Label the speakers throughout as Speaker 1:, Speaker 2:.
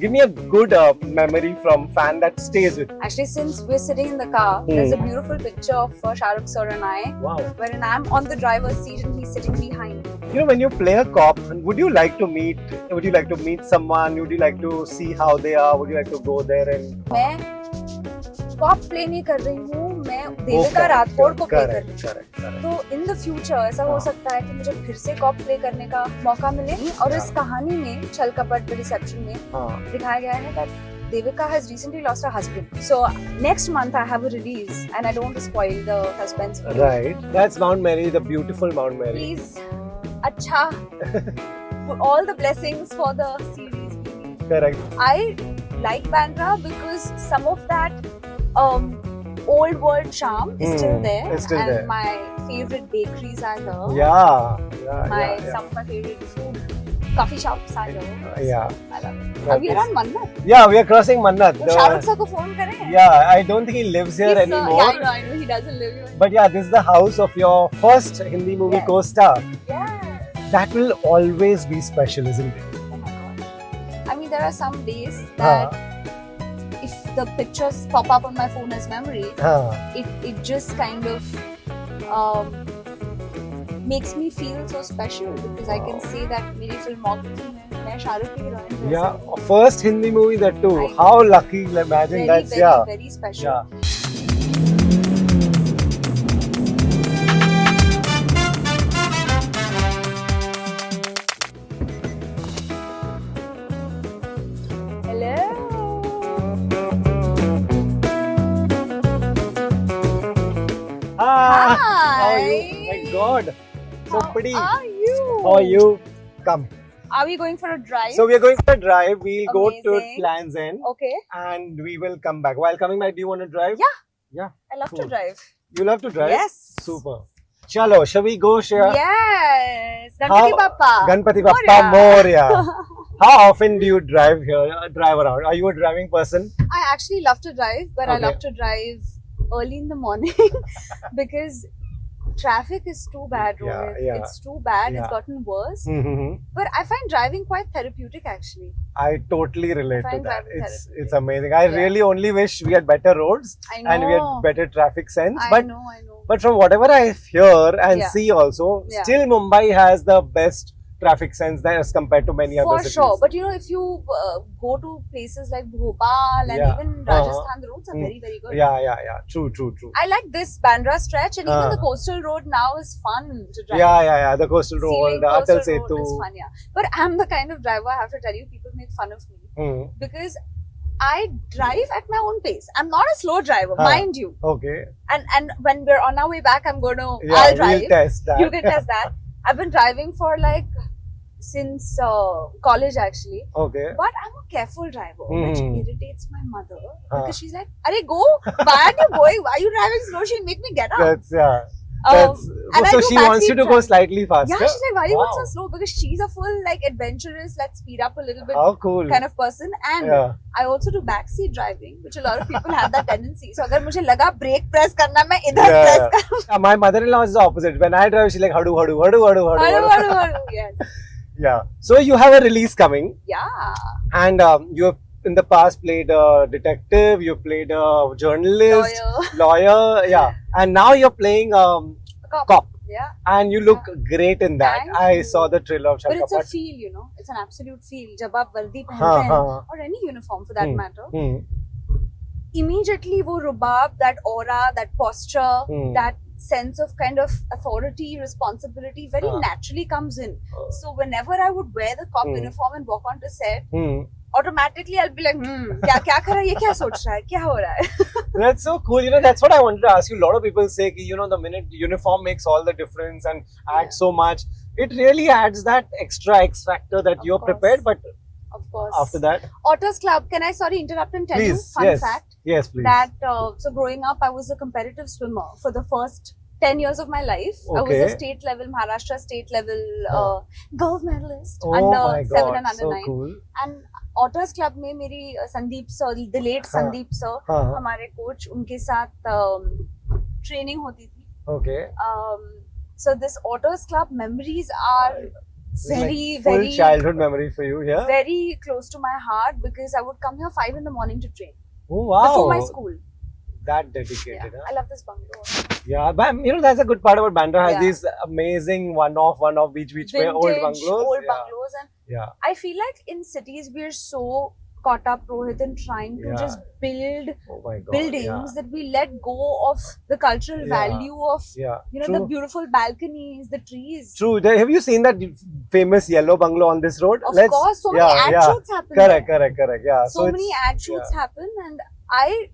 Speaker 1: Give me a good memory from fan that stays with you.
Speaker 2: Actually, since we're sitting in the car, there's a beautiful picture of Shah Rukh sir and I,
Speaker 1: Wow.
Speaker 2: wherein I'm on the driver's seat and he's sitting behind me.
Speaker 1: You know, when you play a cop, would you like to meet someone? Would you like to see how they are? Would you like to go there and
Speaker 2: मैं corp play नहीं कर रही हूँ, मैं देविका राठौड़ को play कर रही हूँ. तो इन द फ्यूचर ऐसा हो सकता है कि मुझे फिर से कॉप प्ले करने का मौका मिले. और इस कहानी में छल कपट रिसेप्शन में दिखाया गया है that Devika has recently lost her husband. So next month I have a release and I don't want to spoil the suspense.
Speaker 1: Right. That's Mount Mary, the beautiful Mount Mary.
Speaker 2: Please, acha. All the blessings for the series.
Speaker 1: Correct.
Speaker 2: I like Bandra because some of that old world charm is still there.
Speaker 1: It's still
Speaker 2: and
Speaker 1: there.
Speaker 2: My favorite bakeries are here.
Speaker 1: Yeah.
Speaker 2: Some of my favorite food coffee shops are here.
Speaker 1: Yeah.
Speaker 2: I love it. Are we around Mannat?
Speaker 1: Yeah, we are crossing Mannat.
Speaker 2: तो Shahrukh sir को phone करें.
Speaker 1: Yeah, I don't think he lives here
Speaker 2: He's,
Speaker 1: anymore.
Speaker 2: Yeah, I know he doesn't live here.
Speaker 1: But yeah, this is the house of your first Hindi movie
Speaker 2: Yes.
Speaker 1: co-star.
Speaker 2: Yeah.
Speaker 1: That will always be special, isn't it?
Speaker 2: Oh my god. I mean, there are some days that if the pictures pop up on my phone as memory, it just kind of makes me feel so special because I can say that मेरी filmography में मैं शाहरुख की heroine हूँ.
Speaker 1: Yeah, first Hindi movie that too.
Speaker 2: I know.
Speaker 1: How lucky! Imagine that's
Speaker 2: very special.
Speaker 1: Yeah.
Speaker 2: Hello.
Speaker 1: Ah, how are
Speaker 2: Hi.
Speaker 1: you? My God, so
Speaker 2: How
Speaker 1: pretty.
Speaker 2: are you?
Speaker 1: How are you? Come.
Speaker 2: Are we going for a drive?
Speaker 1: So we are going for a drive. We'll go to
Speaker 2: Amazing.
Speaker 1: Land's End
Speaker 2: Okay.
Speaker 1: and we will come back. While coming back, do you want to drive?
Speaker 2: Yeah.
Speaker 1: Yeah.
Speaker 2: I love
Speaker 1: Cool.
Speaker 2: to drive.
Speaker 1: You love to drive?
Speaker 2: Yes.
Speaker 1: Super. Chalo, shall we go, Shreya?
Speaker 2: Yes. Ganpati Bappa.
Speaker 1: Ganpati Bappa Moria. How often do you drive here? Drive around? Are you a driving person?
Speaker 2: I actually love to drive, but I
Speaker 1: Okay.
Speaker 2: love to drive early in the morning because traffic is too bad, Rohit.
Speaker 1: Yeah.
Speaker 2: It's too bad.
Speaker 1: Yeah.
Speaker 2: It's gotten worse.
Speaker 1: Mm-hmm.
Speaker 2: But I find driving quite therapeutic, actually.
Speaker 1: I totally relate to
Speaker 2: Fine
Speaker 1: that.
Speaker 2: driving
Speaker 1: It's
Speaker 2: therapy.
Speaker 1: amazing. I
Speaker 2: Yeah.
Speaker 1: really only wish we had better roads
Speaker 2: I know.
Speaker 1: and we had better traffic sense.
Speaker 2: I
Speaker 1: But
Speaker 2: know.
Speaker 1: but from whatever I hear and
Speaker 2: Yeah.
Speaker 1: see also,
Speaker 2: Yeah.
Speaker 1: still Mumbai has the best traffic sense than as compared to many
Speaker 2: For
Speaker 1: other cities.
Speaker 2: sure. But you know, if you go to places like Bhopal and
Speaker 1: Yeah.
Speaker 2: even Rajasthan, the roads are very, very good.
Speaker 1: Yeah. True.
Speaker 2: I like this Bandra stretch, and even
Speaker 1: Uh.
Speaker 2: the coastal road now is fun to drive.
Speaker 1: Yeah. The coastal road,
Speaker 2: Sealing
Speaker 1: the
Speaker 2: coastal
Speaker 1: Atal
Speaker 2: road
Speaker 1: Setu.
Speaker 2: is fun, yeah. But I'm the kind of driver, I have to tell you, people make fun of me
Speaker 1: Hmm.
Speaker 2: because I drive at my own pace. I'm not a slow driver, mind you.
Speaker 1: Okay.
Speaker 2: And when we're on our way back, I'm going to.
Speaker 1: Yeah,
Speaker 2: I'll drive.
Speaker 1: we'll test that.
Speaker 2: You can test that. I've been driving for like since college actually.
Speaker 1: Okay.
Speaker 2: But I'm a careful driver, which irritates my mother because she's like, "Arey, go! Why aren't you going? Why are you driving slow? She'll make me get up."
Speaker 1: That's yeah.
Speaker 2: and I
Speaker 1: So
Speaker 2: do
Speaker 1: she wants you
Speaker 2: backseat
Speaker 1: to go
Speaker 2: drive.
Speaker 1: slightly faster.
Speaker 2: Yeah, she's like, "Why are you going
Speaker 1: Wow.
Speaker 2: so slow?" Because she's a full like adventurous, let's speed up a little bit
Speaker 1: How cool.
Speaker 2: kind of person. And
Speaker 1: Yeah.
Speaker 2: I also do backseat driving, which a lot of people have that tendency. So अगर मुझे लगा brake press करना, मैं इधर press करूँ.
Speaker 1: My mother-in-law is the opposite. When I drive, she's like, hadu.
Speaker 2: Hadu. Yes.
Speaker 1: Yeah. So you have a release coming,
Speaker 2: Yeah.
Speaker 1: and you have in the past played a detective, you played a journalist, lawyer, yeah, and now you're playing cop,
Speaker 2: Yeah.
Speaker 1: and you look great in that.
Speaker 2: Thank
Speaker 1: I
Speaker 2: you.
Speaker 1: saw the trailer of
Speaker 2: But it's a
Speaker 1: Chalkapat.
Speaker 2: feel, you know. It's an absolute feel. जब आप वर्दी पहनते हैं,
Speaker 1: हाँ.
Speaker 2: or any uniform for that
Speaker 1: Hmm.
Speaker 2: matter,
Speaker 1: Hmm.
Speaker 2: immediately वो रुबाब, that aura, that posture,
Speaker 1: Hmm.
Speaker 2: that sense of kind of authority, responsibility very naturally comes in. So whenever I would wear the cop uniform and walk onto set, automatically I'll be like, क्या कर रहा है, ये क्या सोच रहा है, क्या हो रहा है?
Speaker 1: That's so cool. You know, that's what I wanted to ask you. A lot of people say, ki, you know, the minute uniform makes all the difference and adds so much. It really adds that extra X factor that you're
Speaker 2: course.
Speaker 1: prepared. But
Speaker 2: Of course.
Speaker 1: after that,
Speaker 2: Otters Club, can I interrupt and tell
Speaker 1: please,
Speaker 2: you fun
Speaker 1: yes,
Speaker 2: fact?
Speaker 1: yes, please.
Speaker 2: That so growing up, I was a competitive swimmer for the first 10 years of my life. I was a
Speaker 1: Okay.
Speaker 2: state level, Maharashtra state level gold medalist
Speaker 1: Oh
Speaker 2: under
Speaker 1: my
Speaker 2: 7
Speaker 1: God,
Speaker 2: and under
Speaker 1: so
Speaker 2: 9.
Speaker 1: cool.
Speaker 2: And Otters Club में मेरी Sandeep sir, the late Sandeep sir,
Speaker 1: हाँ.
Speaker 2: हमारे coach, उनके साथ training होती थी.
Speaker 1: Okay.
Speaker 2: So this Otters Club memories are
Speaker 1: This is like
Speaker 2: very,
Speaker 1: full
Speaker 2: very,
Speaker 1: childhood memory for you here.
Speaker 2: very close to my heart because I would come here 5 in the morning to train
Speaker 1: Oh wow!
Speaker 2: before my school.
Speaker 1: That
Speaker 2: Yeah,
Speaker 1: dedicated.
Speaker 2: I love this bungalow.
Speaker 1: Yeah, but you know that's a good part about Bandra. Has
Speaker 2: Yeah.
Speaker 1: these amazing one-off beach where old
Speaker 2: Vintage,
Speaker 1: bungalows.
Speaker 2: old
Speaker 1: Yeah.
Speaker 2: bungalows, and
Speaker 1: Yeah.
Speaker 2: I feel like in cities we're so caught up, Rohit, in trying to
Speaker 1: Yeah.
Speaker 2: just build
Speaker 1: Oh my God.
Speaker 2: buildings that we let go of the cultural
Speaker 1: Yeah.
Speaker 2: value of,
Speaker 1: Yeah.
Speaker 2: you know,
Speaker 1: True.
Speaker 2: the beautiful balconies, the trees.
Speaker 1: True. Have you seen that famous yellow bungalow on this road?
Speaker 2: Of course, so many ad shoots happen
Speaker 1: Correct,
Speaker 2: there.
Speaker 1: correct. Yeah.
Speaker 2: So
Speaker 1: it's-
Speaker 2: many ad shoots happen, and I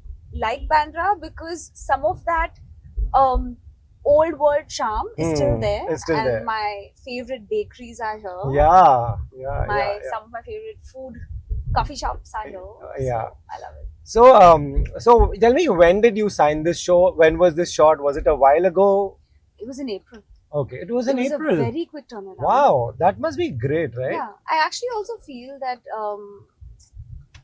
Speaker 2: like Bandra because some of that old world charm is still there.
Speaker 1: It's still
Speaker 2: and
Speaker 1: there.
Speaker 2: my favorite bakeries are here.
Speaker 1: Yeah.
Speaker 2: Some of my favorite food coffee shops are here.
Speaker 1: Yeah.
Speaker 2: So I love it.
Speaker 1: So tell me, when did you sign this show? When was this shot? Was it a while ago?
Speaker 2: It was in April.
Speaker 1: Okay, it was in
Speaker 2: it was
Speaker 1: April.
Speaker 2: a very quick turnaround.
Speaker 1: Wow, that must be great, right?
Speaker 2: Yeah, I actually also feel that.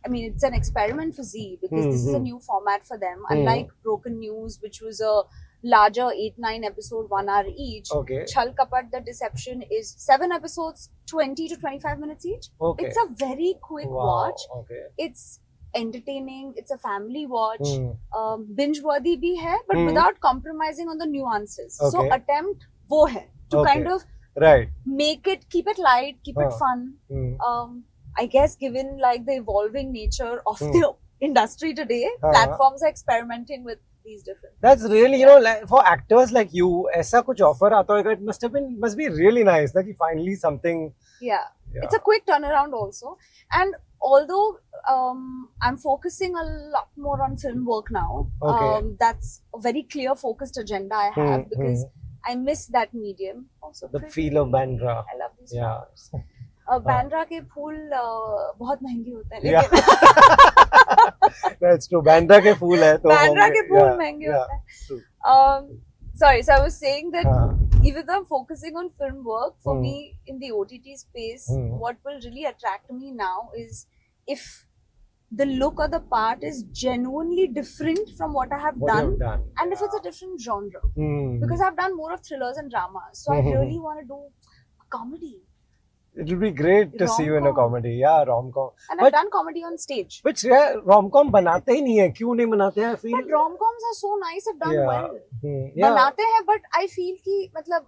Speaker 2: I mean, it's an experiment for Z because this is a new format for them. Unlike Broken News, which was a larger 8-9 episode, 1 hour each.
Speaker 1: Okay.
Speaker 2: Chal Kapat The Deception is 7 episodes, 20 to 25 minutes each.
Speaker 1: Okay.
Speaker 2: It's a very quick watch.
Speaker 1: Okay.
Speaker 2: It's entertaining. It's a family watch.
Speaker 1: Hmm.
Speaker 2: Binge worthy bhi hai, but without compromising on the nuances. So
Speaker 1: Okay.
Speaker 2: attempt wo hai to
Speaker 1: Okay.
Speaker 2: kind of
Speaker 1: Right.
Speaker 2: make it, keep it light, keep it fun.
Speaker 1: Hmm.
Speaker 2: I guess given like the evolving nature of the industry today, platforms are experimenting with these different.
Speaker 1: That's really, you know, like, for actors like you, ऐसा कुछ offer आता होगा, it must be really nice that finally something.
Speaker 2: Yeah. It's a quick turnaround also. And although I'm focusing a lot more on film work now, that's a very clear focused agenda I have because I miss that medium. Also,
Speaker 1: The feel of Bandra.
Speaker 2: I love these
Speaker 1: Yeah.
Speaker 2: flowers. Bandra के फूल बहुत महंगे होते हैं
Speaker 1: Yeah.
Speaker 2: लेकिन
Speaker 1: That's true. Bandra के फूल है तो
Speaker 2: Bandra
Speaker 1: होंगे.
Speaker 2: के फूल
Speaker 1: Yeah,
Speaker 2: महंगे
Speaker 1: yeah,
Speaker 2: होते हैं.
Speaker 1: true.
Speaker 2: Sorry, so I was saying that
Speaker 1: हाँ.
Speaker 2: even though I'm focusing on film work, for me in the OTT space, what will really attract me now is if the look or the part is genuinely different from what I have
Speaker 1: What
Speaker 2: done,
Speaker 1: you've done.
Speaker 2: and if it's a different genre.
Speaker 1: Hmm.
Speaker 2: Because I've done more of thrillers and dramas, so I really want to do a comedy.
Speaker 1: It'll be great to see you in a
Speaker 2: Rom-com.
Speaker 1: comedy. Yeah, rom-com.
Speaker 2: And
Speaker 1: But-
Speaker 2: I've done comedy on stage.
Speaker 1: Which yeah, rom-com बनाते ही नहीं है. क्यों नहीं बनाते हैं? I feel.
Speaker 2: But rom-coms are so nice, have done
Speaker 1: Yeah.
Speaker 2: well.
Speaker 1: Yeah.
Speaker 2: बनाते हैं, but I feel कि मतलब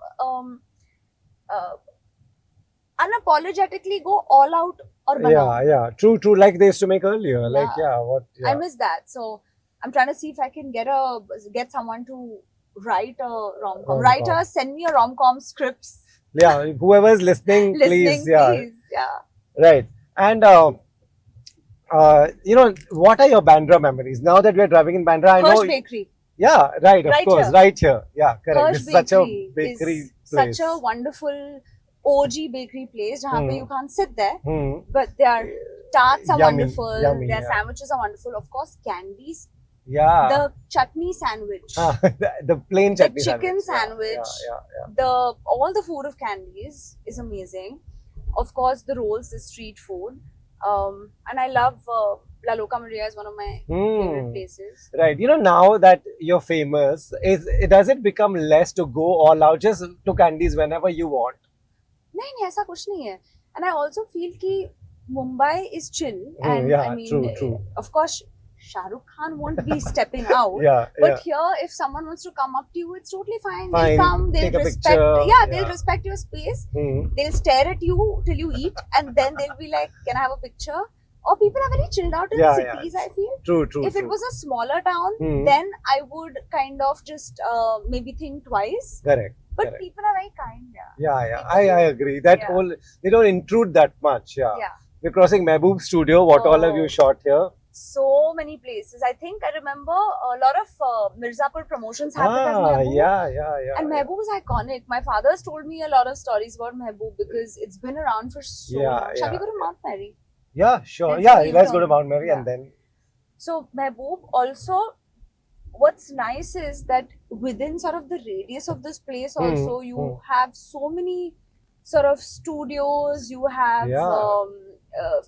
Speaker 2: unapologetically go all out और बनाओ.
Speaker 1: Yeah. True. Like they used to make earlier. Like what?
Speaker 2: I miss that. So I'm trying to see if I can get someone to write a rom-com.
Speaker 1: Rom-com.
Speaker 2: Writers, send me a rom-com scripts.
Speaker 1: Yeah, whoever's listening, please. Yeah.
Speaker 2: Please. Yeah.
Speaker 1: Right. And you know, what are your Bandra memories? Now that we're driving in Bandra, I know.
Speaker 2: Hirsch Bakery.
Speaker 1: Yeah, right. Of
Speaker 2: Right
Speaker 1: course,
Speaker 2: here.
Speaker 1: right here. Yeah, correct.
Speaker 2: Hirsch
Speaker 1: This is such a
Speaker 2: Bakery
Speaker 1: bakery
Speaker 2: is
Speaker 1: place.
Speaker 2: such a wonderful OG bakery place जहाँ पे you can't sit there,
Speaker 1: Hmm.
Speaker 2: but their tarts are
Speaker 1: Yummy,
Speaker 2: wonderful.
Speaker 1: yummy,
Speaker 2: Their
Speaker 1: yeah.
Speaker 2: sandwiches are wonderful. Of course, candies.
Speaker 1: Yeah.
Speaker 2: The chutney sandwich.
Speaker 1: The plain chutney
Speaker 2: chicken
Speaker 1: sandwich.
Speaker 2: sandwich.
Speaker 1: Yeah.
Speaker 2: All the food of candies is amazing. Of course, the rolls, the street food. And I love La Loca Maria is one of my favorite places.
Speaker 1: Right. You know, now that you're famous, does it become less to go all out just to candies whenever you want?
Speaker 2: नहीं ऐसा कुछ नहीं है. And I also feel कि Mumbai is chill. And
Speaker 1: yeah,
Speaker 2: I mean,
Speaker 1: true.
Speaker 2: of course, Shah Rukh Khan won't be stepping out.
Speaker 1: Yeah.
Speaker 2: But here, if someone wants to come up to you, it's totally fine.
Speaker 1: Fine.
Speaker 2: They'll come, they'll
Speaker 1: Take a
Speaker 2: respect.
Speaker 1: picture.
Speaker 2: Yeah, they'll
Speaker 1: Yeah.
Speaker 2: respect your space.
Speaker 1: Hmm.
Speaker 2: They'll stare at you till you eat, and then they'll be like, "Can I have a picture?" Or people are very chilled out in
Speaker 1: Yeah,
Speaker 2: cities. I feel.
Speaker 1: True.
Speaker 2: If it was a smaller town,
Speaker 1: Hmm.
Speaker 2: then I would kind of just maybe think twice.
Speaker 1: Correct.
Speaker 2: But
Speaker 1: Correct.
Speaker 2: people are very kind.
Speaker 1: Yeah. I agree. That
Speaker 2: Yeah.
Speaker 1: whole, they don't intrude that much. Yeah.
Speaker 2: Yeah.
Speaker 1: We're crossing Mehboob Studio. What all have you
Speaker 2: Oh.
Speaker 1: shot here?
Speaker 2: So many places. I think I remember a lot of Mirzapur promotions happened at Mehboob.
Speaker 1: Yeah.
Speaker 2: And Mehboob is iconic. My father's told me a lot of stories about Mehboob because it's been around for so long. Shall we go to Mount Mary?
Speaker 1: Yeah, sure.
Speaker 2: Let's
Speaker 1: Go
Speaker 2: go
Speaker 1: to
Speaker 2: to
Speaker 1: Mount Mary
Speaker 2: Yeah.
Speaker 1: and then.
Speaker 2: So Mehboob also, what's nice is that within sort of the radius of this place also you have so many sort of studios, you have
Speaker 1: Yeah.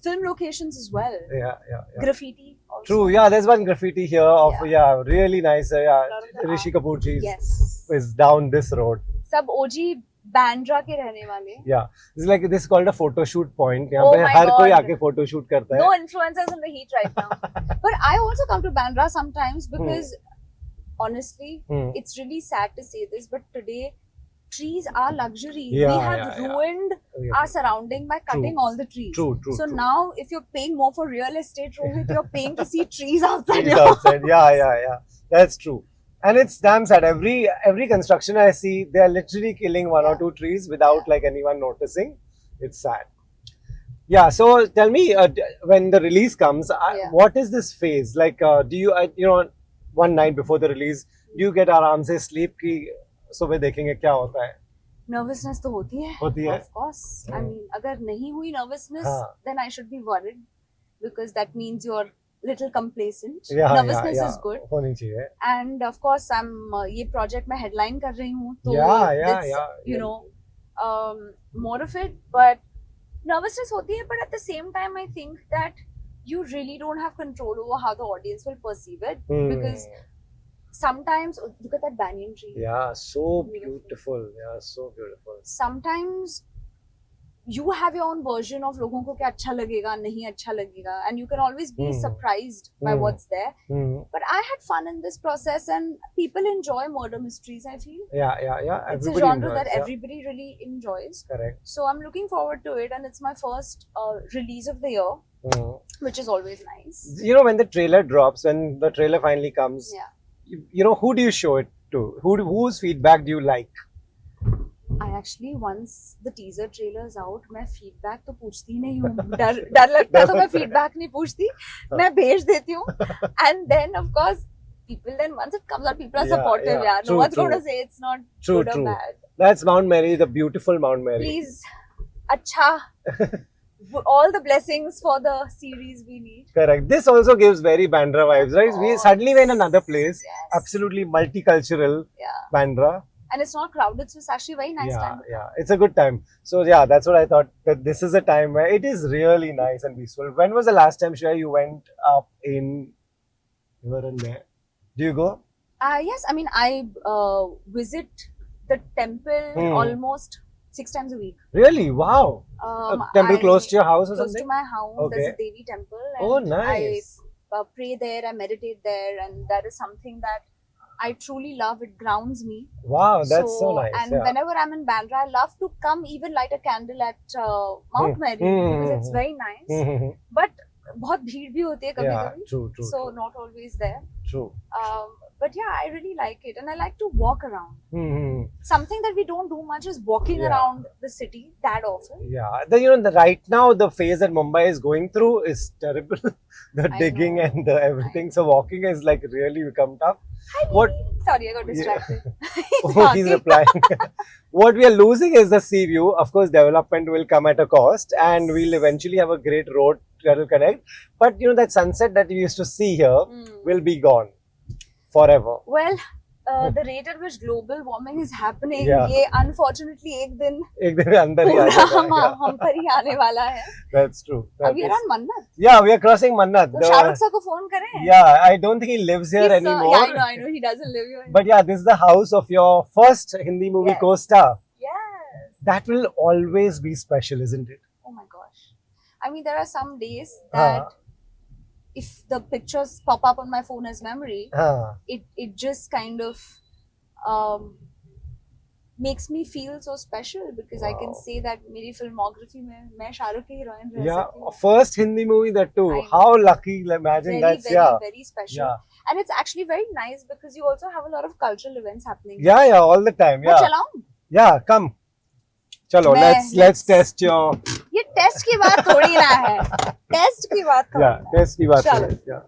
Speaker 2: film locations as well.
Speaker 1: Yeah.
Speaker 2: Graffiti also.
Speaker 1: True. Yeah, there's one graffiti here of really nice.
Speaker 2: Lot of the
Speaker 1: Rishi Kapoor ji
Speaker 2: Yes.
Speaker 1: is down this road.
Speaker 2: Sab OG Bandra के रहने वाले.
Speaker 1: Yeah, it's like this is called a photo shoot point. यहाँ
Speaker 2: Oh
Speaker 1: पे
Speaker 2: my
Speaker 1: हर कोई
Speaker 2: God.
Speaker 1: आके photo shoot करता है.
Speaker 2: No influencers in the heat right now. But I also come to Bandra sometimes because honestly, it's really sad to say this, but today trees are luxury.
Speaker 1: Yeah,
Speaker 2: We have
Speaker 1: yeah, yeah.
Speaker 2: ruined
Speaker 1: Yeah.
Speaker 2: our surrounding by cutting all the trees.
Speaker 1: True.
Speaker 2: So now, if you're paying more for real estate, Rohit, you're paying to see trees outside
Speaker 1: Trees
Speaker 2: your
Speaker 1: outside. Yeah. That's true. And it's damn sad. Every construction I see, they are literally killing one or two trees without like anyone noticing. It's sad. Yeah. So tell me, when the release comes,
Speaker 2: Yeah.
Speaker 1: what is this phase? Like, do you, one night before the release, do you get आराम से sleep की सुबह देखेंगे क्या होता है?
Speaker 2: nervousness तो होती है.
Speaker 1: होती है?
Speaker 2: Of course. I mean, अगर नहीं हुई nervousness,
Speaker 1: हाँ.
Speaker 2: then I should be worried because that means you're little complacent.
Speaker 1: Yeah,
Speaker 2: Nervousness
Speaker 1: yeah.
Speaker 2: is good.
Speaker 1: होनी चाहिए.
Speaker 2: And of course, I'm ये project में headline कर रही हूँ, तो
Speaker 1: Yeah.
Speaker 2: you know, more of it. But nervousness होती है, but at the same time, I think that you really don't have control over how the audience will perceive it because sometimes look at that banyan tree.
Speaker 1: Yeah, so
Speaker 2: Beautiful.
Speaker 1: beautiful. Yeah, so beautiful.
Speaker 2: Sometimes you have your own version of लोगों को क्या अच्छा लगेगा नहीं अच्छा लगेगा and you can always be surprised by what's there. But I had fun in this process and people enjoy murder mysteries, I feel.
Speaker 1: Yeah.
Speaker 2: It's a
Speaker 1: Everybody
Speaker 2: genre
Speaker 1: enjoys,
Speaker 2: that
Speaker 1: yeah.
Speaker 2: everybody really enjoys.
Speaker 1: Correct.
Speaker 2: So I'm looking forward to it and it's my first release of the year, which is always nice.
Speaker 1: When the trailer drops, when the trailer finally comes,
Speaker 2: Yeah.
Speaker 1: who do you show it to? Whose feedback do you like?
Speaker 2: I actually once the teaser trailer is out, मैं feedback तो पूछती ही नहीं हूँ. डर लगता है तो मैं feedback नहीं पूछती. मैं भेज देती हूँ. And then of course people then once it comes out, people are
Speaker 1: Yeah,
Speaker 2: supportive.
Speaker 1: yeah.
Speaker 2: Yeah.
Speaker 1: True,
Speaker 2: No one's going
Speaker 1: true.
Speaker 2: to say it's not
Speaker 1: True,
Speaker 2: good
Speaker 1: true.
Speaker 2: or bad.
Speaker 1: That's Mount Mary, the beautiful Mount Mary.
Speaker 2: Please, अच्छा. All the blessings for the series we need.
Speaker 1: Correct. This also gives very Bandra vibes, right?
Speaker 2: Oh,
Speaker 1: We're in another place.
Speaker 2: Yes.
Speaker 1: Absolutely multicultural
Speaker 2: Yeah.
Speaker 1: Bandra.
Speaker 2: And it's not crowded, so it's actually a very nice time.
Speaker 1: Yeah. It's a good time. So yeah, that's what I thought. That this is a time where it is really nice and peaceful. When was the last time, Shreya, you went up in? You were in there. Do you go?
Speaker 2: Yes, I mean I visit the temple almost 6 times a week.
Speaker 1: Really? Wow. A temple close to your house or
Speaker 2: Close
Speaker 1: something?
Speaker 2: to my house,
Speaker 1: Okay.
Speaker 2: there's a Devi temple. And
Speaker 1: Oh, nice.
Speaker 2: I pray there, I meditate there, and that is something that I truly love. It grounds me.
Speaker 1: Wow, that's so nice.
Speaker 2: And
Speaker 1: yeah.
Speaker 2: whenever I'm in Bandra, I love to come even light a candle at Mount Mary because it's very nice. But बहुत भीड़ भी होती है
Speaker 1: yeah,
Speaker 2: कभी-कभी.
Speaker 1: true.
Speaker 2: So not always there.
Speaker 1: True.
Speaker 2: But yeah, I really like it, and I like to walk around. Something that we don't do much is walking
Speaker 1: Yeah.
Speaker 2: around the city that often.
Speaker 1: Yeah, right now the phase that Mumbai is going through is terrible. The
Speaker 2: I
Speaker 1: digging
Speaker 2: know.
Speaker 1: and the everything. So walking is like really become tough.
Speaker 2: Hi,
Speaker 1: What-
Speaker 2: Didi. Sorry, I got distracted.
Speaker 1: Oh, he's replying. What we are losing is the sea view. Of course, development will come at a cost, and we'll eventually have a great road that will connect. But that sunset that we used to see here will be gone forever.
Speaker 2: Well, the rate at which global warming is happening,
Speaker 1: Yeah.
Speaker 2: ये unfortunately एक दिन
Speaker 1: एक दिन अंदर ही आ
Speaker 2: पूरा
Speaker 1: जाएगा.
Speaker 2: हम पर ही आने वाला है.
Speaker 1: That's true. That
Speaker 2: अभी
Speaker 1: is-
Speaker 2: around Mannat.
Speaker 1: Yeah, we are crossing Mannat.
Speaker 2: तो शाहरुख सर को फोन करें.
Speaker 1: Yeah, I don't think he lives here
Speaker 2: He's,
Speaker 1: anymore.
Speaker 2: Yeah, I know. He doesn't live here.
Speaker 1: But yeah, this is the house of your first Hindi movie
Speaker 2: Yes.
Speaker 1: co-star.
Speaker 2: Yes.
Speaker 1: That will always be special, isn't it?
Speaker 2: Oh my gosh. I mean, there are some days that if the pictures pop up on my phone as memory, it just kind of makes me feel so special because I can
Speaker 1: Wow.
Speaker 2: say that मेरी filmography में मैं शाहरुख की heroine रह
Speaker 1: Yeah,
Speaker 2: सकती हूँ.
Speaker 1: first Hindi movie that too.
Speaker 2: I know.
Speaker 1: How lucky! Imagine
Speaker 2: Very,
Speaker 1: that's
Speaker 2: very special.
Speaker 1: Yeah.
Speaker 2: And it's actually very nice because you also have a lot of cultural events happening.
Speaker 1: Yeah, all the time.
Speaker 2: मैं
Speaker 1: Yeah,
Speaker 2: चलाऊं?
Speaker 1: yeah. Come, chalo.
Speaker 2: मैं-
Speaker 1: Let's test your.
Speaker 2: ये test की बात थोड़ी ना है. Test की बात थोड़ी
Speaker 1: Yeah,
Speaker 2: ना है.
Speaker 1: test की बात
Speaker 2: चलो.
Speaker 1: करें. Yeah.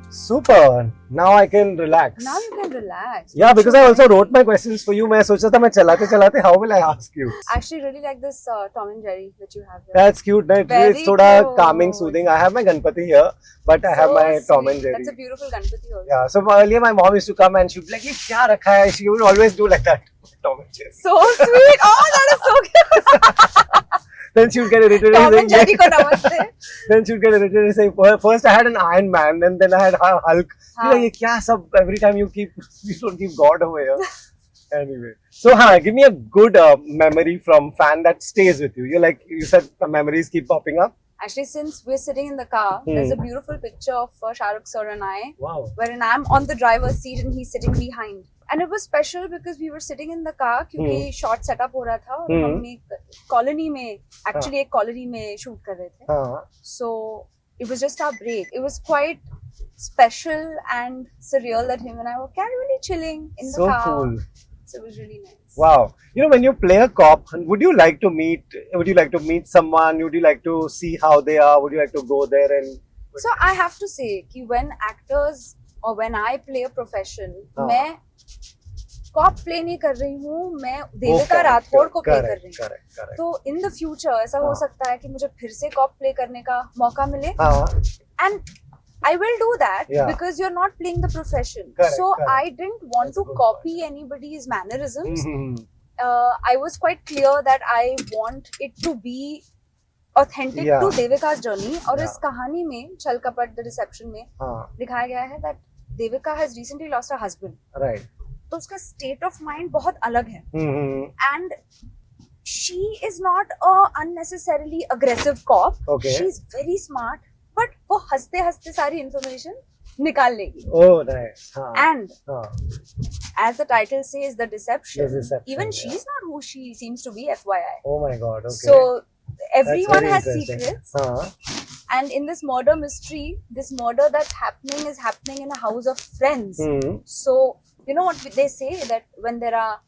Speaker 1: Super. Now I can relax.
Speaker 2: Now you can relax.
Speaker 1: Yeah, because I also wrote my questions for you. मैं सोचा था मैं चलाते चलाते how will I ask you?
Speaker 2: Actually, really like this Tom and Jerry that you have here.
Speaker 1: That's cute. Right?
Speaker 2: Very
Speaker 1: It's थोड़ा
Speaker 2: cute.
Speaker 1: calming, soothing. I have my Ganpati here, but I have
Speaker 2: So
Speaker 1: my Tom and
Speaker 2: sweet.
Speaker 1: Jerry.
Speaker 2: That's a beautiful Ganpati also.
Speaker 1: Yeah. So earlier my mom used to come and she'd be like, "ये क्या रखा है?" She would always do like that. Tom and Jerry.
Speaker 2: So sweet. Oh, that is so cute.
Speaker 1: Then she would get irritated.
Speaker 2: Tom and
Speaker 1: saying,
Speaker 2: Jerry ko namaste.
Speaker 1: Then she would get irritated saying, first I had an Iron Man, and then I had Hulk.
Speaker 2: हाँ.
Speaker 1: Like, ये क्या सब? Every time you don't keep God over here. Anyway, so give me a good memory from fan that stays with you. You said the memories keep popping up.
Speaker 2: Actually, since we're sitting in the car, there's a beautiful picture of Shah Rukh sir and I,
Speaker 1: Wow.
Speaker 2: wherein I'm on the driver's seat and he's sitting behind. And it was special because we were sitting in the car क्योंकि short setup हो रहा था और हमने colony में actually एक colony में shoot कर रहे थे. So it was just our break. It was quite special and surreal that him and I were casually chilling in the car.
Speaker 1: So cool.
Speaker 2: So it was really nice.
Speaker 1: Wow. You know, when you play a cop, would you like to meet someone? Would you like to see how they are? Would you like to go there and?
Speaker 2: So I have to say कि when actors or when I play a profession, मैं corp play नहीं कर रही हूँ, मैं देविका राठौड़ को play कर रही हूँ. तो इन द फ्यूचर ऐसा हो सकता है कि मुझे फिर से कॉप प्ले करने का मौका मिले. And I will do that because you're not playing the profession. Correct. I didn't want to copy anybody's mannerisms. I was quite clear that I want it to be authentic to Devika's journey. और इस कहानी में छल कपट the reception में दिखाया गया है that Devika has recently lost her husband.
Speaker 1: Right.
Speaker 2: तो उसका state of mind बहुत अलग है. And she is not a unnecessarily aggressive cop. Okay. She's very smart. But वो हंसते हंसते सारी information निकाल लेगी.
Speaker 1: Oh, nice.
Speaker 2: And as the title says, the deception. Even she's not who she seems to be. FYI.
Speaker 1: Oh my God. Okay.
Speaker 2: So everyone has secrets. And in this murder mystery, this murder that's happening is happening in a house of friends. So you know what they say that when there are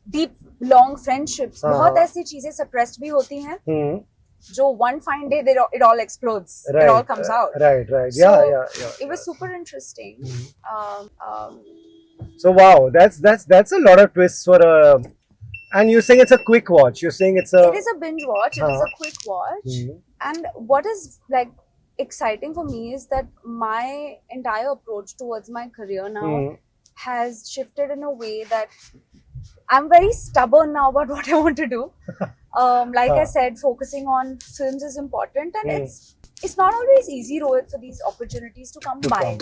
Speaker 2: deep, long friendships, बहुत ऐसी चीजें suppressed भी होती हैं. जो one fine day it all explodes. Right, it all comes out.
Speaker 1: Right.
Speaker 2: So,
Speaker 1: Yeah.
Speaker 2: It was super interesting.
Speaker 1: So wow, that's a lot of twists for a. And you're saying it's a quick watch. You're saying it's a.
Speaker 2: It is a binge watch. It is a quick watch. And what is like exciting for me is that my entire approach towards my career now has shifted in a way that I'm very stubborn now about what I want to do. Like I said, focusing on films is important, and it's not always easy, Rohit, for these opportunities to come by.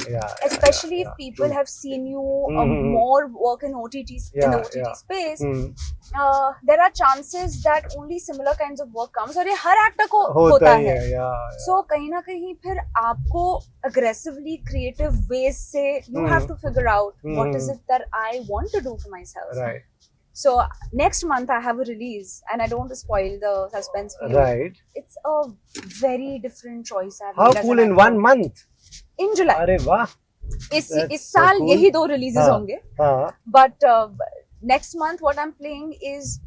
Speaker 2: Especially if people have seen you more work in OTT in the OTT space. There are chances that only similar kinds of work comes, और ये हर actor को होता है. So कहीं ना कहीं फिर आपको aggressively creative ways से you have to figure out what is it that I want to do for myself.
Speaker 1: Right.
Speaker 2: So next month I have a release, and I don't want to spoil the suspense for you.
Speaker 1: Right.
Speaker 2: It's a very different choice I've
Speaker 1: How
Speaker 2: made.
Speaker 1: Cool in 1 month?
Speaker 2: In July.
Speaker 1: अरे वाह.
Speaker 2: इस साल यही 2 releases होंगे. But next month what I'm playing is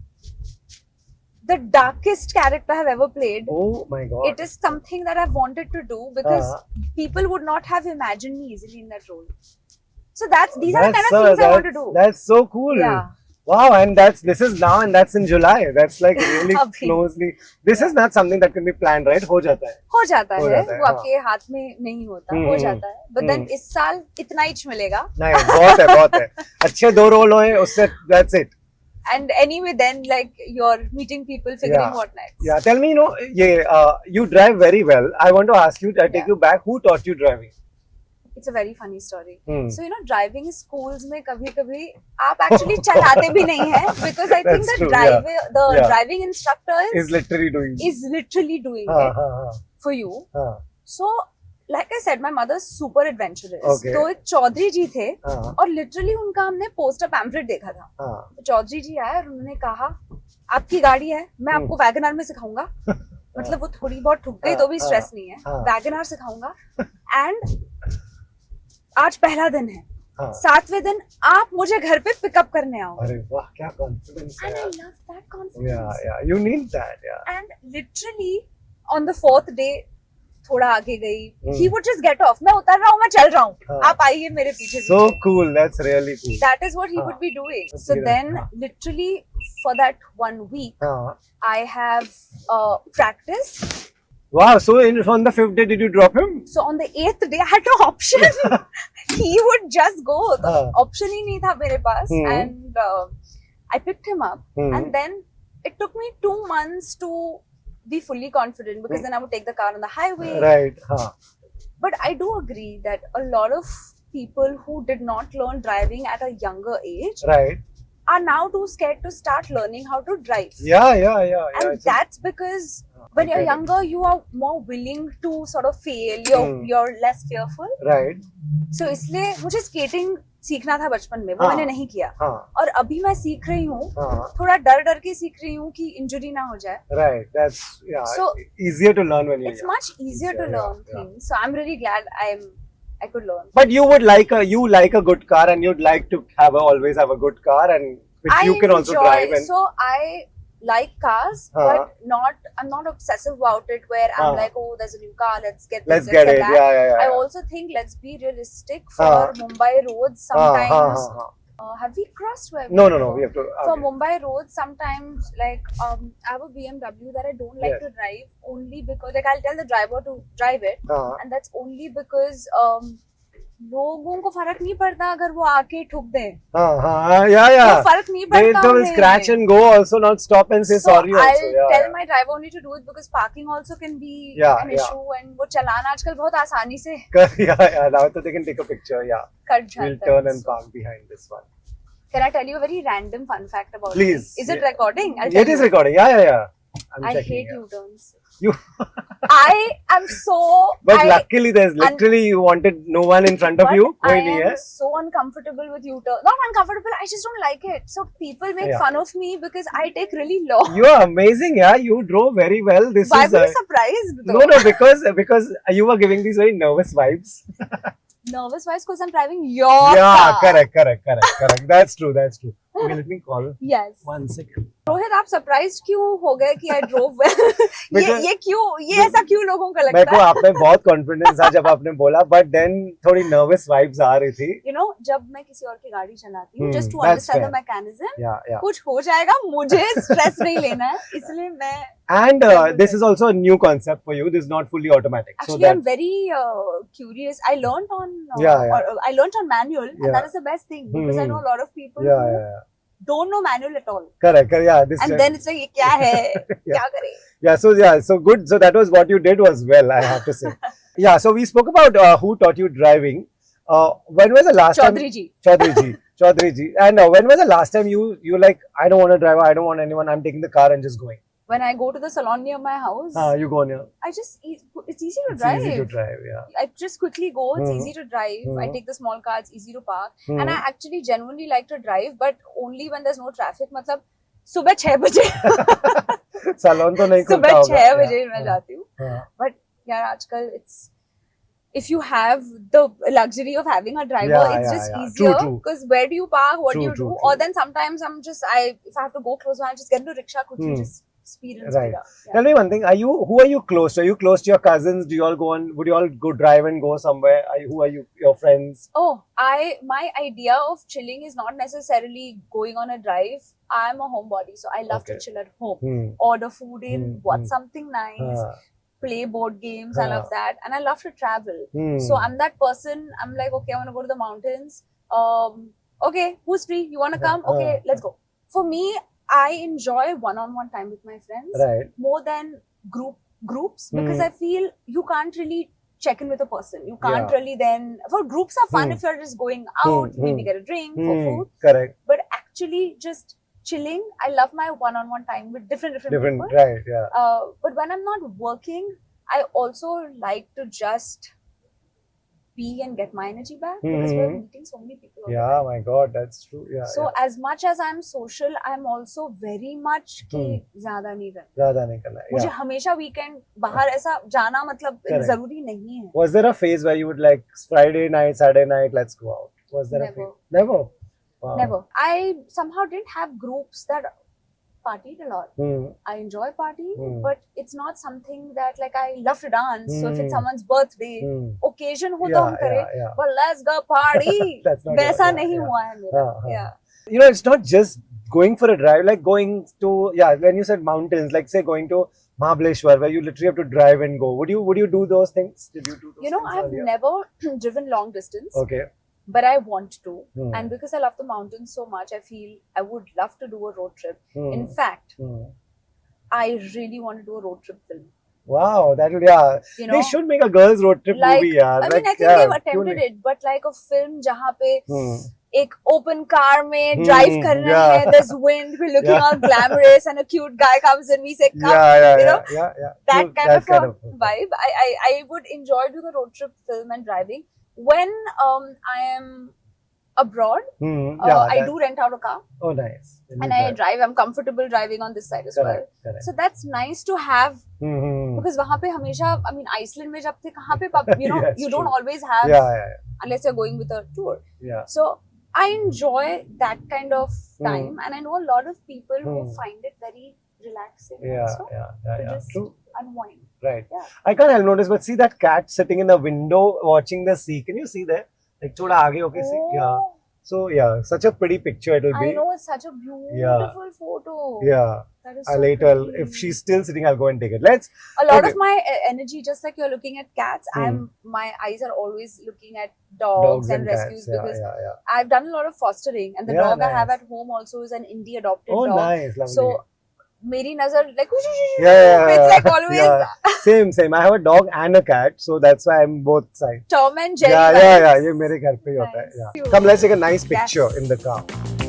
Speaker 2: the darkest character I've ever played.
Speaker 1: Oh my God.
Speaker 2: It is something that I've wanted to do because people would not have imagined me easily in that role. So these are the kind of things I want to do.
Speaker 1: That's so cool.
Speaker 2: Yeah.
Speaker 1: Wow, and this is now, and that's in July. That's like really closely. This is not something that can be planned, right? हो जाता है.
Speaker 2: हो जाता है. वो आपके हाथ में नहीं होता. हो जाता है. But then इस साल इतना ही मिलेगा.
Speaker 1: नहीं, बहुत है. अच्छे 2 रोल होए उससे that's it.
Speaker 2: And anyway, then like you're meeting people, figuring what next.
Speaker 1: Yeah, tell me, you drive very well. I want to ask you, I take you back. Who taught you driving?
Speaker 2: It's a very funny story. So driving schools में कभी-कभी आप actually चलाते भी नहीं हैं because I think the driving instructor
Speaker 1: is literally doing
Speaker 2: it for you. So like I said, my mother's super adventurous.
Speaker 1: Okay.
Speaker 2: तो एक चौधरी जी थे और literally उनका हमने पोस्टर पैम्फलेट देखा था. तो चौधरी जी आए और उन्होंने कहा आपकी गाड़ी है, मैं आपको वैगनआर में सिखाऊंगा. मतलब वो थोड़ी बहुत ठुक गई तो भी स्ट्रेस नहीं है. वैगनआर सिखाऊंगा. एंड आज पहला दिन है. 7वें दिन आप मुझे घर पे पिकअप करने आओ.
Speaker 1: अरे वाह, क्या कॉन्फिडेंस है.
Speaker 2: And I love that confidence.
Speaker 1: Yeah, you need that. Yeah.
Speaker 2: And literally on the 4th day, थोड़ा आगे गई, he would just get off. मैं उतर रहा हूँ, मैं चल रहा हूँ,
Speaker 1: हाँ.
Speaker 2: आप आइए मेरे पीछे.
Speaker 1: So cool, that's really cool.
Speaker 2: That is what he
Speaker 1: हाँ.
Speaker 2: would be doing.
Speaker 1: That's
Speaker 2: So
Speaker 1: great.
Speaker 2: then,
Speaker 1: हाँ.
Speaker 2: literally for that 1 week,
Speaker 1: हाँ.
Speaker 2: I have practiced.
Speaker 1: Wow, so on the 5th day did you drop him?
Speaker 2: So on the 8th day, I had no option. He would just go. तो
Speaker 1: हाँ.
Speaker 2: option ही नहीं था मेरे पास. And I picked him up. And then it took me 2 months to be fully confident, because then I would take the car on the highway.
Speaker 1: Right. हाँ.
Speaker 2: But I do agree that a lot of people who did not learn driving at a younger age
Speaker 1: Right.
Speaker 2: are now too scared to start learning how to drive.
Speaker 1: Yeah.
Speaker 2: And that's because when you're younger, you are more willing to sort of fail. You're less fearful.
Speaker 1: Right.
Speaker 2: So इसलिए मुझे skating सीखना था बचपन में, वो
Speaker 1: हाँ.
Speaker 2: मैंने नहीं किया.
Speaker 1: हाँ.
Speaker 2: और अभी मैं सीख रही हूँ,
Speaker 1: हाँ.
Speaker 2: थोड़ा डर के सीख रही हूँ कि इंजरी ना हो जाए.
Speaker 1: Right. That's
Speaker 2: So
Speaker 1: easier to learn when you're
Speaker 2: it's
Speaker 1: young.
Speaker 2: much easier to learn things. So I'm really glad I could learn.
Speaker 1: But you would like a good car, and you'd like to always have a good car, and which you can also drive. And
Speaker 2: So I like cars, but I'm not obsessive about it. Where I'm like, oh, there's a new car, let's get this,
Speaker 1: let's get it.
Speaker 2: that.
Speaker 1: Yeah.
Speaker 2: I also think let's be realistic for Mumbai roads. Sometimes, have we crossed where?
Speaker 1: No. We have to.
Speaker 2: For Mumbai roads, sometimes like I have a BMW that I don't like to drive, only because like I'll tell the driver to drive it, and that's only because लोगों को फर्क नहीं पड़ता अगर वो आके ठुक दे.
Speaker 1: Yeah.
Speaker 2: फर्क नहीं पड़ता.
Speaker 1: They will scratch and go, also not stop and say sorry.
Speaker 2: I'll tell my driver only to do it, because parking also can be an issue, and वो चलाना आजकल बहुत आसानी से.
Speaker 1: Now they can take a picture. Yeah. We'll turn and park behind this one.
Speaker 2: Can I tell you a very random fun fact about
Speaker 1: Please.
Speaker 2: Is it recording?
Speaker 1: It is recording. Yeah.
Speaker 2: I hate U-turns.
Speaker 1: You.
Speaker 2: I am so.
Speaker 1: But luckily, there's literally you wanted no one in front of you.
Speaker 2: I am so uncomfortable with U-turn. Not uncomfortable. I just don't like it. So people make fun of me because I take really long.
Speaker 1: You are amazing. Yeah, you drove very well.
Speaker 2: Why were you surprised?
Speaker 1: Though? No, because you were giving these very nervous vibes.
Speaker 2: Nervous vibes because I'm driving your car.
Speaker 1: Yeah, correct. That's true. Okay, let me call.
Speaker 2: Yes.
Speaker 1: 1 second.
Speaker 2: Rohit, आप surprise क्यों हो गए कि I drove well? ये ऐसा क्यों लोगों को लगता है?
Speaker 1: मेरे को आप में बहुत कॉन्फिडेंस था जब आपने बोला, but then थोड़ी नर्वस वाइब्स आ रही थी.
Speaker 2: You know, जब मैं किसी और की गाड़ी चलाती हूँ, just to understand the mechanism, कुछ हो जाएगा, मुझे स्ट्रेस नहीं लेना है, इसलिए मैं.
Speaker 1: And this is also a new concept for you. This is not fully automatic.
Speaker 2: Actually, I'm very curious. I learned on manual, and that is the best thing, because I know a lot of people who don't know manual at all.
Speaker 1: Correct. Yeah.
Speaker 2: And then it's like, ये क्या है? क्या करें?
Speaker 1: So good. So that was what you did was well, I have to say. So we spoke about who taught you driving. When was the last time? Chaudhary ji. And when was the last time you like, I don't want to drive, I don't want anyone, I'm taking the car and just going?
Speaker 2: When I go to the salon near my house,
Speaker 1: you go near.
Speaker 2: it's easy to drive.
Speaker 1: It's easy to drive, yeah.
Speaker 2: I just quickly go. It's easy to drive. I take the small car. It's easy to park. And I actually genuinely like to drive, but only when there's no traffic. मतलब सुबह 6 बजे.
Speaker 1: salon तो नहीं खुलता
Speaker 2: होगा. सुबह 6 बजे मैं जाती हूँ. But यार आजकल it's, if you have the luxury of having a driver, it's just easier. Because where do you park? What do you do? Or then sometimes if I have to go close, I'll just get into rickshaw quickly, just speed up.
Speaker 1: Tell me one thing. Who are you close to? Are you close to your cousins? Do you all go on? Would you all go drive and go somewhere? Who are you? Your friends?
Speaker 2: Oh, my idea of chilling is not necessarily going on a drive. I'm a homebody, so I love to chill at home. Order food in, watch something nice. Play board games, I love that, and I love to travel. So I'm that person. I'm like, okay, I want to go to the mountains. Okay, who's free? You want to come? Okay, let's go. For me, I enjoy one-on-one time with my friends more than groups, because I feel you can't really check in with a person. You can't really then. For groups are fun if you're just going out, maybe get a drink for food.
Speaker 1: Correct.
Speaker 2: But actually, just chilling, I love my one-on-one time with different people.
Speaker 1: Right, yeah.
Speaker 2: But when I'm not working, I also like to just be and get my energy back, because we're meeting so many people.
Speaker 1: Yeah, my God, that's true. Yeah.
Speaker 2: So as much as I'm social, I'm also very much कि ज़्यादा नहीं करना. मुझे हमेशा weekend बाहर ऐसा जाना मतलब ज़रूरी नहीं है.
Speaker 1: Was there a phase where you would like Friday night, Saturday night, let's go out? Was there a phase? Never.
Speaker 2: Wow. Never. I somehow didn't have groups that partied a lot.
Speaker 1: Hmm.
Speaker 2: I enjoy partying,
Speaker 1: Hmm.
Speaker 2: but it's not something that like I love to dance. So if
Speaker 1: Hmm.
Speaker 2: it's someone's birthday,
Speaker 1: Hmm.
Speaker 2: occasion हो तो हम करें.
Speaker 1: yeah.
Speaker 2: But let's go party.
Speaker 1: That's not
Speaker 2: वैसा
Speaker 1: yeah,
Speaker 2: नहीं
Speaker 1: yeah.
Speaker 2: हुआ है मेरा.
Speaker 1: हाँ.
Speaker 2: Yeah.
Speaker 1: You know, it's not just going for a drive, like going to, yeah, when you said mountains, like say going to Mahabaleshwar, where you literally have to drive and go. Would you do those things? Did you do those
Speaker 2: You know,
Speaker 1: things
Speaker 2: I've
Speaker 1: earlier?
Speaker 2: never driven long distance,
Speaker 1: Okay.
Speaker 2: but I want to.
Speaker 1: Hmm.
Speaker 2: And because I love the mountains so much, I feel I would love to do a road trip.
Speaker 1: Hmm.
Speaker 2: In fact,
Speaker 1: Hmm.
Speaker 2: I really want to do a road trip film.
Speaker 1: Wow, that would, yeah.
Speaker 2: You know,
Speaker 1: They should make a girls' road trip
Speaker 2: like,
Speaker 1: movie, yeah.
Speaker 2: I mean,
Speaker 1: like,
Speaker 2: I think
Speaker 1: yeah,
Speaker 2: they've
Speaker 1: क्यों
Speaker 2: attempted
Speaker 1: नहीं?
Speaker 2: it, but like a film जहाँ पे
Speaker 1: Hmm.
Speaker 2: एक open car में drive कर रहे
Speaker 1: yeah.
Speaker 2: हैं, there's wind, we're looking
Speaker 1: Yeah.
Speaker 2: all glamorous, and a cute guy comes and we say, come,
Speaker 1: Yeah,
Speaker 2: you know,
Speaker 1: yeah.
Speaker 2: that
Speaker 1: True,
Speaker 2: kind of a vibe. I would enjoy doing a road trip film and driving. When I am abroad,
Speaker 1: Hmm.
Speaker 2: I do rent out a car
Speaker 1: Oh, nice.
Speaker 2: and I drive. I'm comfortable driving on this side as well.
Speaker 1: Correct.
Speaker 2: So that's nice to have
Speaker 1: Hmm.
Speaker 2: because वहाँ पे हमेशा, I mean, Iceland में जब थे कहाँ पे you know,
Speaker 1: Yeah, it's
Speaker 2: you don't
Speaker 1: true.
Speaker 2: always have
Speaker 1: Yeah.
Speaker 2: unless you're going with a tour.
Speaker 1: Yeah.
Speaker 2: So I enjoy that kind of time, and I know a lot of people who
Speaker 1: Hmm.
Speaker 2: find it very relaxing.
Speaker 1: Yeah.
Speaker 2: also to just
Speaker 1: True.
Speaker 2: unwind.
Speaker 1: Right.
Speaker 2: Yeah.
Speaker 1: I can't help notice, but see that cat sitting in the window watching the sea. Can you see there? Like थोड़ा आगे होके see. Yeah.
Speaker 2: Oh,
Speaker 1: So yeah, such a pretty picture it will
Speaker 2: I
Speaker 1: be.
Speaker 2: know, it's such a beautiful photo.
Speaker 1: Yeah.
Speaker 2: That is so
Speaker 1: Later,
Speaker 2: pretty.
Speaker 1: if she's still sitting, I'll go and take it. Let's.
Speaker 2: A lot
Speaker 1: Okay.
Speaker 2: of my energy, just like you're looking at cats,
Speaker 1: Hmm.
Speaker 2: my eyes are always looking at dogs and rescues
Speaker 1: cats.
Speaker 2: because
Speaker 1: Yeah.
Speaker 2: I've done a lot of fostering, and the
Speaker 1: Yeah,
Speaker 2: dog I have
Speaker 1: nice.
Speaker 2: at home also is an indie adopted
Speaker 1: Oh,
Speaker 2: dog.
Speaker 1: nice, lovely.
Speaker 2: So मेरी नजर like
Speaker 1: Yeah.
Speaker 2: it's like always
Speaker 1: Yeah. Same. I have a dog and a cat, so that's why I'm both sides.
Speaker 2: Tom and Jerry
Speaker 1: Yeah.
Speaker 2: vibes.
Speaker 1: ये मेरे घर पे ही होता है.
Speaker 2: Nice.
Speaker 1: Yeah. Come, let's take a nice picture
Speaker 2: Yes.
Speaker 1: in the car.